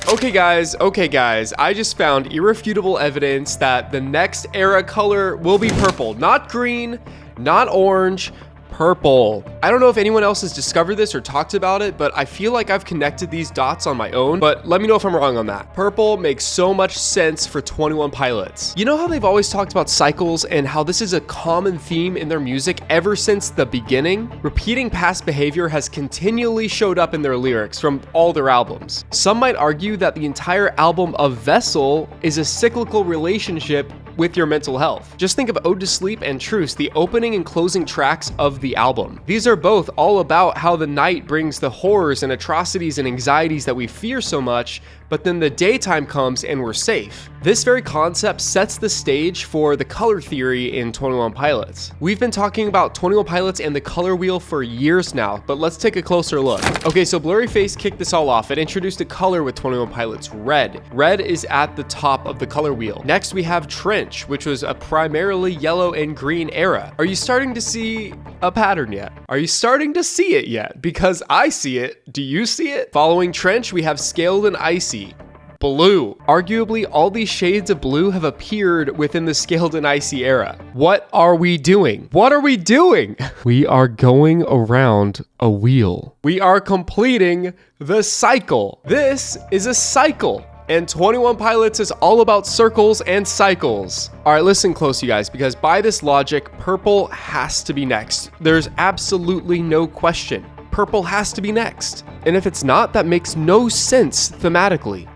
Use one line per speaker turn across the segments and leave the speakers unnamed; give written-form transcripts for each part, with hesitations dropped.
Okay guys, I just found irrefutable evidence that the next era color will be purple. Not green, not orange, purple. I don't know if anyone else has discovered this or talked about it, but I feel like I've connected these dots on my own, but let me know if I'm wrong on that. Purple makes so much sense for 21 Pilots. You know how they've always talked about cycles and how this is a common theme in their music ever since the beginning? Repeating past behavior has continually showed up in their lyrics from all their albums. Some might argue that the entire album of Vessel is a cyclical relationship with your mental health. Just think of Ode to Sleep and Truce, the opening and closing tracks of the album. These are both all about how the night brings the horrors and atrocities and anxieties that we fear so much, but then the daytime comes and we're safe. This very concept sets the stage for the color theory in 21 Pilots. We've been talking about 21 Pilots and the color wheel for years now, but let's take a closer look. Okay, so Blurryface kicked this all off. It introduced a color with 21 Pilots, red. Red is at the top of the color wheel. Next, we have Trench, which was a primarily yellow and green era. Are you starting to see a pattern yet? Are you starting to see it yet? Because I see it. Do you see it? Following Trench, we have Scaled and Icy. Blue. Arguably, all these shades of blue have appeared within the Scaled and Icy era. What are we doing? What are we doing? We are going around a wheel. We are completing the cycle. This is a cycle. And 21 Pilots is all about circles and cycles. All right, listen close, you guys, because by this logic, purple has to be next. There's absolutely no question. Purple has to be next. And if it's not, that makes no sense thematically.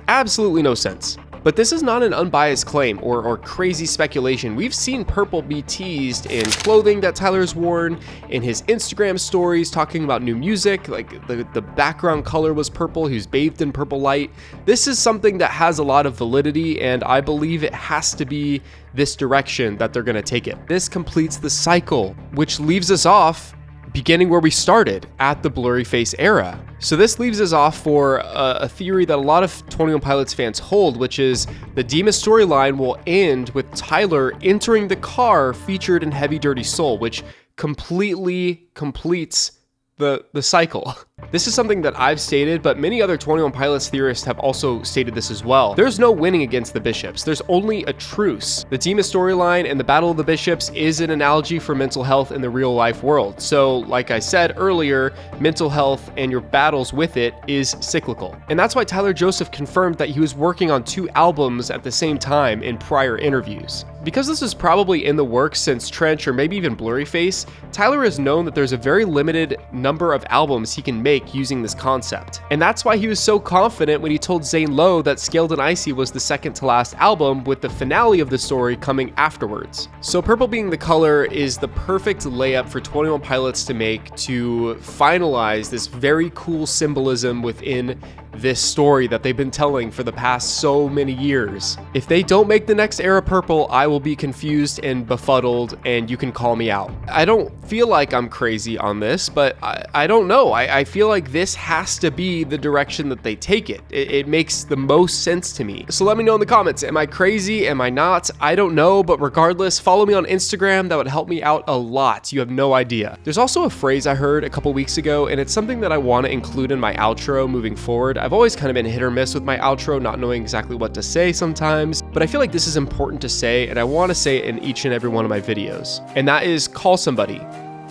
Absolutely no sense. But this is not an unbiased claim or crazy speculation. We've seen purple be teased in clothing that Tyler's worn, in his Instagram stories talking about new music, like the background color was purple, he was bathed in purple light. This is something that has a lot of validity, and I believe it has to be this direction that they're gonna take it. This completes the cycle, which leaves us off beginning where we started, at the Blurryface era. So this leaves us off for a theory that a lot of 21 Pilots fans hold, which is the Demas storyline will end with Tyler entering the car featured in Heavy Dirty Soul, which completely completes the cycle. This is something that I've stated, but many other 21 Pilots theorists have also stated this as well. There's no winning against the Bishops. There's only a truce. The Demas storyline and the Battle of the Bishops is an analogy for mental health in the real life world. So, like I said earlier, mental health and your battles with it is cyclical. And that's why Tyler Joseph confirmed that he was working on 2 albums at the same time in prior interviews. Because this is probably in the works since Trench or maybe even Blurryface, Tyler has known that there's a very limited number of albums he can make using this concept. And that's why he was so confident when he told Zane Lowe that Scaled and Icy was the second to last album, with the finale of the story coming afterwards. So purple being the color is the perfect layup for 21 Pilots to make to finalize this very cool symbolism within this story that they've been telling for the past so many years. If they don't make the next era purple, I will be confused and befuddled, and you can call me out. I don't feel like I'm crazy on this, but I don't know. I feel like this has to be the direction that they take it. It makes the most sense to me. So let me know in the comments. Am I crazy? Am I not? I don't know, but regardless, follow me on Instagram. That would help me out a lot. You have no idea. There's also a phrase I heard a couple weeks ago, and it's something that I want to include in my outro moving forward. I've always kind of been hit or miss with my outro, not knowing exactly what to say sometimes, but I feel like this is important to say, and I want to say it in each and every one of my videos. And that is, call somebody.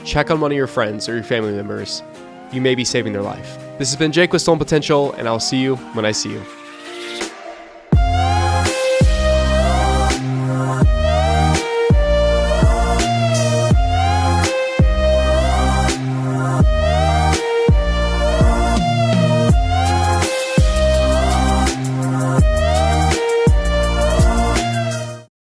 Check on one of your friends or your family members. You may be saving their life. This has been Jake with Stolen Potential, and I'll see you when I see you.